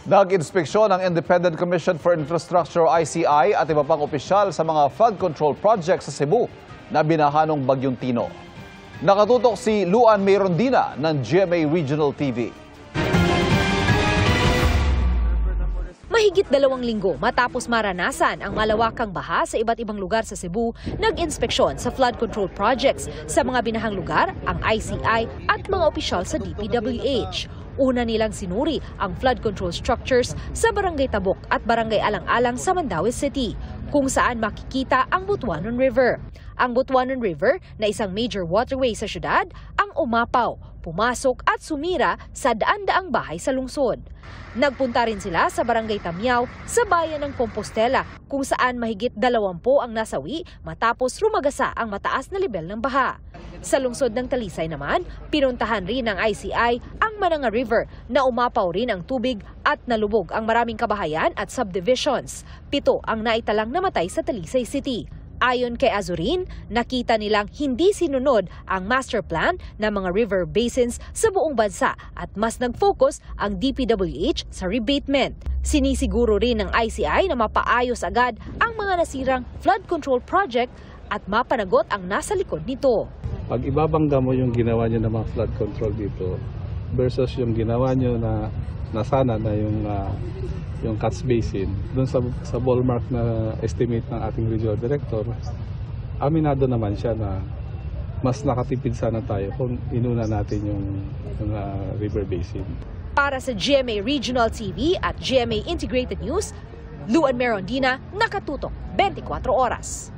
Nag-inspeksyon ang Independent Commission for Infrastructure o ICI at iba pang opisyal sa mga flood control projects sa Cebu na binaha ng Bagyong Tino. Nakatutok si Luan Mayrondina ng GMA Regional TV. Mahigit 2 linggo matapos maranasan ang malawakang baha sa iba't ibang lugar sa Cebu, nag-inspeksyon sa flood control projects sa mga binahang lugar ang ICI at mga opisyal sa DPWH. Una nilang sinuri ang flood control structures sa Barangay Tabok at Barangay Alang-Alang sa Mandaue City, kung saan makikita ang Butuanon River. Ang Butuanon River, na isang major waterway sa syudad, ang umapaw, pumasok at sumira sa daan-daang bahay sa lungsod. Nagpunta rin sila sa Barangay Tamiao sa bayan ng Compostela, kung saan mahigit 20 ang nasawi matapos rumagasa ang mataas na lebel ng baha. Sa lungsod ng Talisay naman, pinuntahan rin ng ICI ang Mananga River na umapaw rin ang tubig at nalubog ang maraming kabahayan at subdivisions. 7 ang naitalang namatay sa Talisay City. Ayon kay Azurin, nakita nilang hindi sinunod ang master plan ng mga river basins sa buong bansa at mas nag-focus ang DPWH sa rebatement. Sinisiguro rin ng ICI na mapaayos agad ang mga nasirang flood control project at mapanagot ang nasa likod nito. Pag ibabangga mo yung ginawa nyo ng mga flood control dito versus yung ginawa nyo na nasana na yung catch basin, doon sa ballpark na estimate ng ating regional director, aminado naman siya na mas nakatipid sana tayo kung inuna natin yung river basin. Para sa GMA Regional TV at GMA Integrated News, Luan Mayrondina, nakatutok 24 oras.